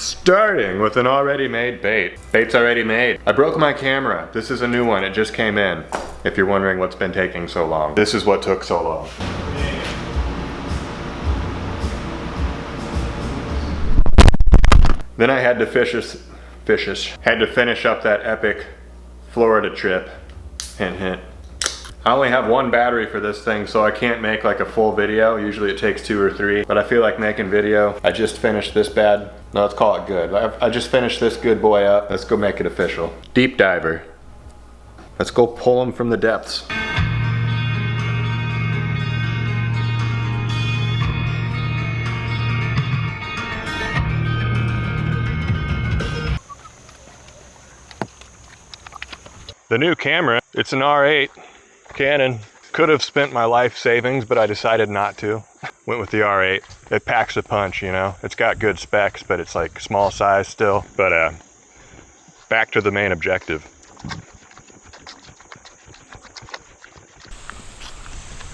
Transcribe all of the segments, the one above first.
Starting with an already made bait. Bait's already made. I broke my camera. This is a new one, it just came in. If you're wondering what's been taking so long. This is what took so long. Then I had to had to finish up that epic Florida trip. Hint, hint. I only have one battery for this thing, so I can't make like a full video. Usually it takes 2 or 3, but I feel like making video. I just finished this bad. No, let's call it good. I just finished this good boy up. Let's go make it official. Deep diver. Let's go pull them from the depths. The new camera, it's an R8 Canon. Could have spent my life savings, but I decided not to. Went with the R8. It packs a punch, you know. It's got good specs, but it's like small size still. But back to the main objective.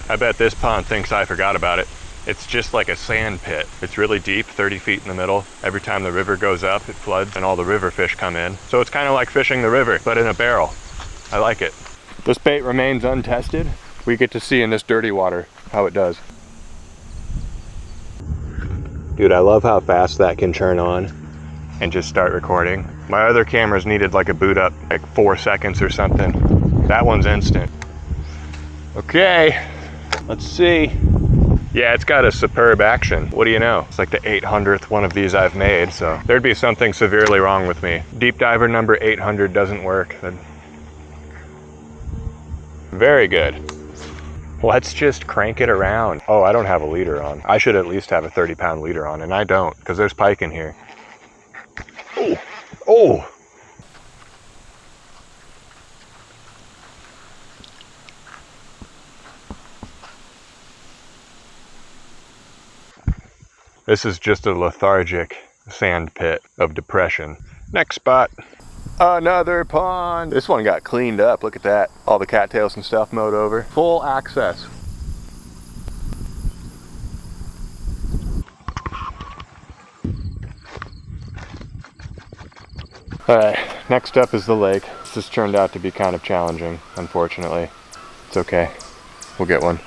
I bet this pond thinks I forgot about it. It's just like a sand pit. It's really deep, 30 feet in the middle. Every time the river goes up, it floods and all the river fish come in. So it's kind of like fishing the river, but in a barrel. I like it. This bait remains untested. We get to see in this dirty water how it does. Dude, I love how fast that can turn on and just start recording. My other cameras needed like a boot up, like 4 seconds or something. That one's instant. Okay, let's see. Yeah, it's got a superb action. What do you know? It's like the 800th one of these I've made, so there'd be something severely wrong with me. Deep diver number 800 doesn't work. Very good. Let's just crank it around. Oh, I don't have a leader on. I should at least have a 30-pound leader on, and I don't, because there's pike in here. Oh, oh! This is just a lethargic sand pit of depression. Next spot. Another pond. This one got cleaned up. Look at that. All the cattails and stuff mowed over. Full access. Alright, next up is the lake. This turned out to be kind of challenging, unfortunately. It's okay. We'll get one.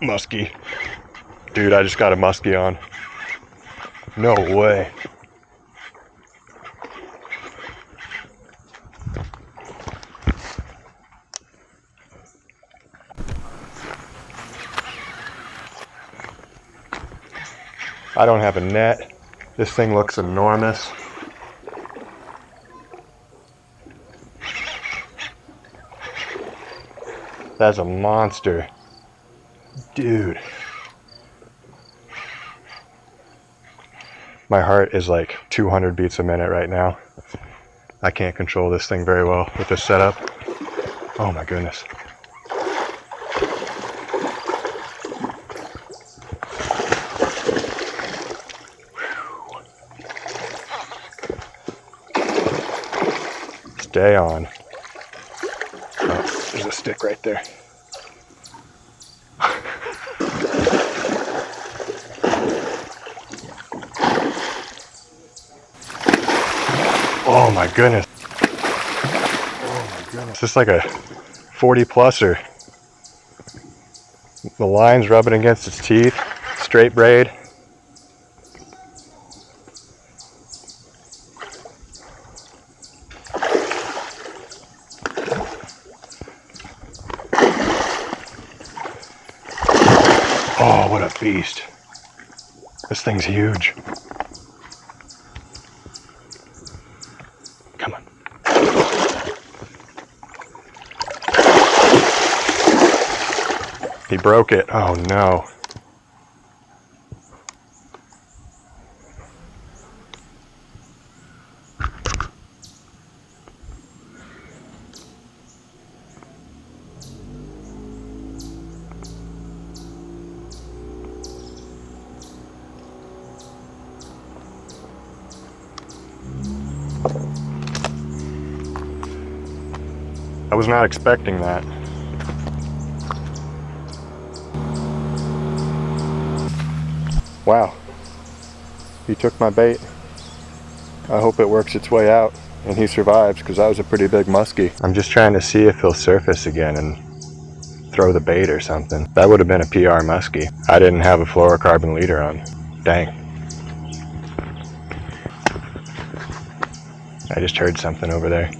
Muskie. Dude, I just got a muskie on. No way. I don't have a net. This thing looks enormous. That's a monster. Dude. My heart is like 200 beats a minute right now. I can't control this thing very well with this setup. Oh my goodness. Stay on. Oh, there's a stick right there. Oh my goodness. Oh my goodness. It's just like a 40 pluser. The line's rubbing against its teeth. Straight braid. Oh, what a beast. This thing's huge. Come on. He broke it. Oh no. I was not expecting that. Wow. He took my bait. I hope it works its way out and he survives, because that was a pretty big muskie. I'm just trying to see if he'll surface again and throw the bait or something. That would have been a PR muskie. I didn't have a fluorocarbon leader on. Dang. I just heard something over there.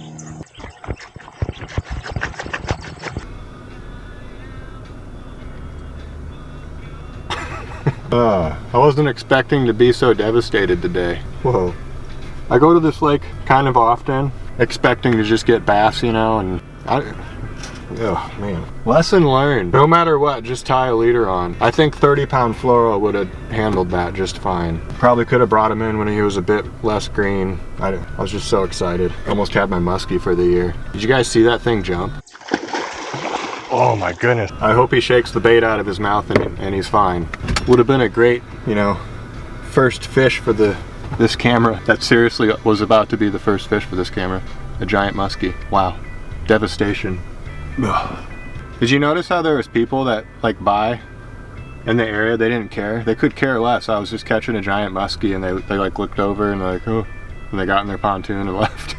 I wasn't expecting to be so devastated today. Whoa. I go to this lake kind of often, expecting to just get bass, you know, and oh man. Lesson learned. No matter what, just tie a leader on. I think 30-pound fluoro would have handled that just fine. Probably could have brought him in when he was a bit less green. I was just so excited. Almost had my muskie for the year. Did you guys see that thing jump? Oh my goodness. I hope he shakes the bait out of his mouth and he's fine. Would have been a great, you know, first fish for this camera. That seriously was about to be the first fish for this camera. A giant muskie. Wow. Devastation. Ugh. Did you notice how there was people that like by in the area? They didn't care. They could care less. I was just catching a giant muskie and they like looked over and they're like, oh, and they got in their pontoon and left.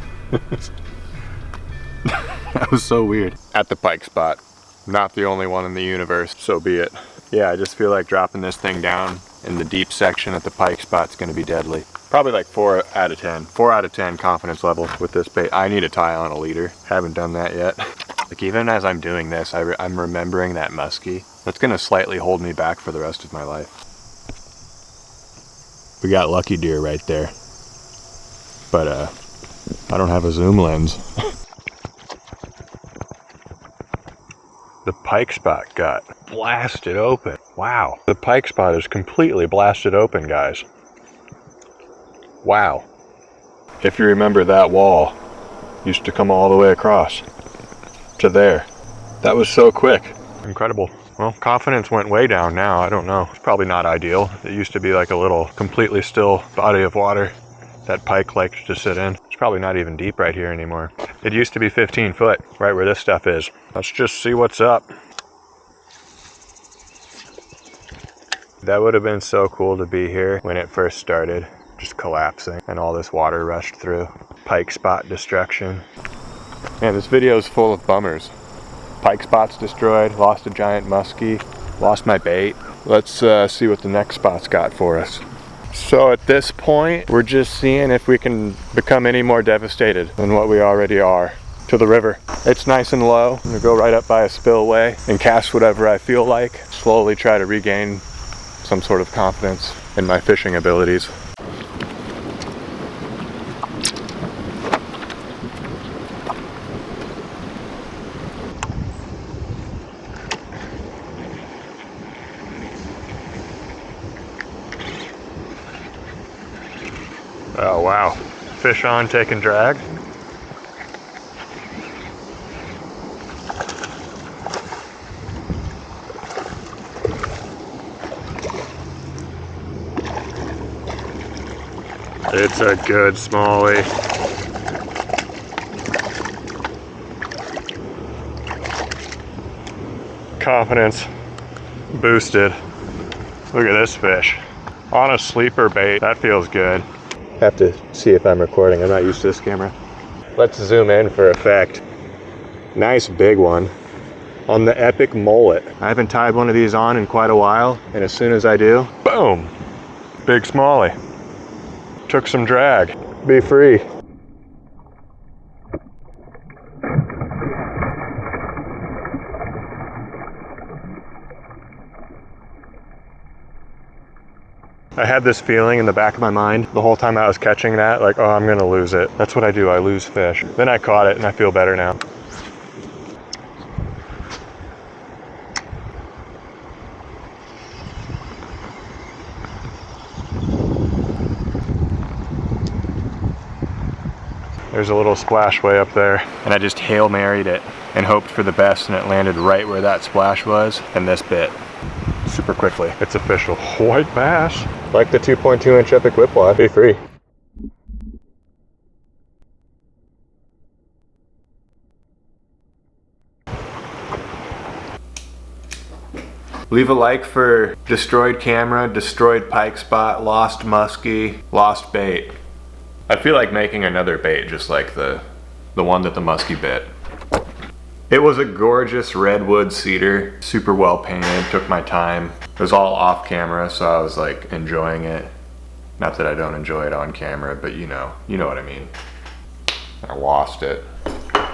That was so weird. At the pike spot. Not the only one in the universe, so be it. Yeah, I just feel like dropping this thing down in the deep section at the pike spot's gonna be deadly. Probably like 4 out of 10. 4 out of 10 confidence level with this bait. I need a tie on a leader. Haven't done that yet. Like even as I'm doing this, I'm remembering that muskie. That's gonna slightly hold me back for the rest of my life. We got lucky deer right there. But I don't have a zoom lens. The pike spot got blasted open. Wow. The pike spot is completely blasted open, guys. Wow. If you remember, that wall used to come all the way across to there. That was so quick. Incredible. Well, confidence went way down now. I don't know. It's probably not ideal. It used to be like a little completely still body of water that pike liked to sit in. It's probably not even deep right here anymore. It used to be 15 foot, right where this stuff is. Let's just see what's up. That would have been so cool to be here when it first started, just collapsing and all this water rushed through. Pike spot destruction. Man, this video is full of bummers. Pike spot's destroyed, lost a giant muskie, lost my bait. Let's see what the next spot's got for us. So at this point, we're just seeing if we can become any more devastated than what we already are. To the river. It's nice and low. I'm gonna go right up by a spillway and cast whatever I feel like. Slowly try to regain some sort of confidence in my fishing abilities. Oh wow, fish on, taking drag. It's a good smallie. Confidence boosted. Look at this fish. On a sleeper bait, that feels good. Have to see if I'm recording. I'm not used to this camera. Let's zoom in for effect. Nice big one. On the epic mullet. I haven't tied one of these on in quite a while, and as soon as I do, boom! Big smallie. Took some drag. Be free. I had this feeling in the back of my mind the whole time I was catching that, like, oh, I'm gonna lose it. That's what I do, I lose fish. Then I caught it and I feel better now. There's a little splash way up there, and I just Hail Married it and hoped for the best, and it landed right where that splash was, and this bit super quickly. It's official. White bass. Like the 2.2 inch epic whipwad. Be free. Leave a like for destroyed camera, destroyed pike spot, lost muskie, lost bait. I feel like making another bait just like the one that the muskie bit. It was a gorgeous redwood cedar, super well painted, took my time. It was all off camera, so I was like enjoying it. Not that I don't enjoy it on camera, but you know what I mean. I lost it.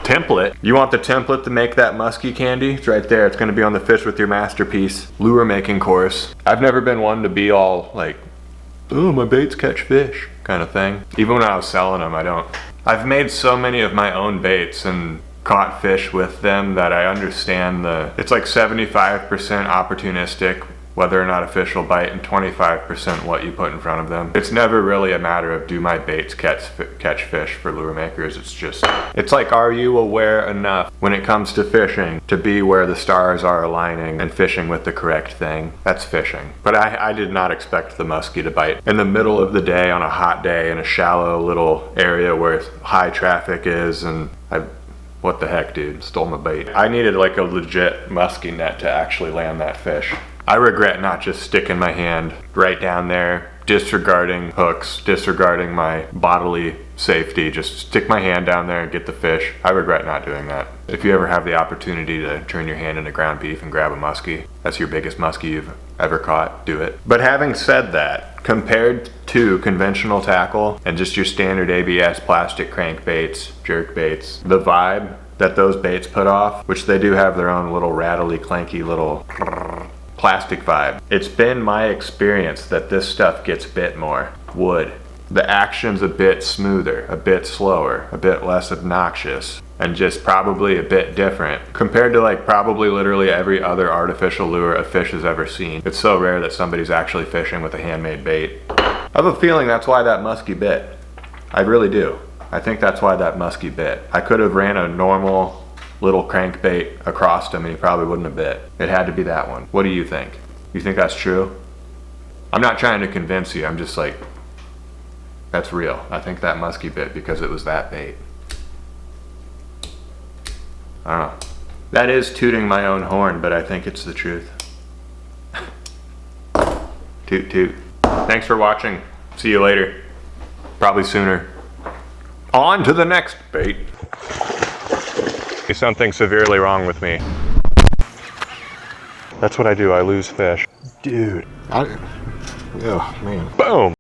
Template. You want the template to make that muskie candy? It's right there. It's gonna be on the Fish with Your Masterpiece lure making course. I've never been one to be all like, oh, my baits catch fish kind of thing. Even when I was selling them, I've made so many of my own baits and caught fish with them that I understand it's like 75% opportunistic, whether or not a fish will bite, and 25% what you put in front of them. It's never really a matter of do my baits catch fish for lure makers. It's like, are you aware enough when it comes to fishing to be where the stars are aligning and fishing with the correct thing? That's fishing. But I did not expect the muskie to bite in the middle of the day on a hot day in a shallow little area where high traffic is, and what the heck, dude, stole my bait. I needed like a legit muskie net to actually land that fish. I regret not just sticking my hand right down there, disregarding hooks, disregarding my bodily safety, just stick my hand down there and get the fish. I regret not doing that. If you ever have the opportunity to turn your hand into ground beef and grab a muskie, that's your biggest muskie you've ever caught, do it. But having said that, compared to conventional tackle and just your standard ABS plastic crankbaits, jerk baits, the vibe that those baits put off, which they do have their own little rattly, clanky little plastic vibe. It's been my experience that this stuff gets bit more. Wood. The action's a bit smoother, a bit slower, a bit less obnoxious, and just probably a bit different compared to like probably literally every other artificial lure a fish has ever seen. It's so rare that somebody's actually fishing with a handmade bait. I have a feeling that's why that muskie bit. I really do. I think that's why that muskie bit. I could have ran a normal little crankbait across him and he probably wouldn't have bit. It had to be that one. What do you think? You think that's true? I'm not trying to convince you. I'm just like, that's real. I think that muskie bit because it was that bait. I don't know. That is tooting my own horn, but I think it's the truth. Toot toot. Thanks for watching. See you later. Probably sooner. On to the next bait. Something severely wrong with me. That's what I do. I lose fish. Dude. Oh, man. Boom.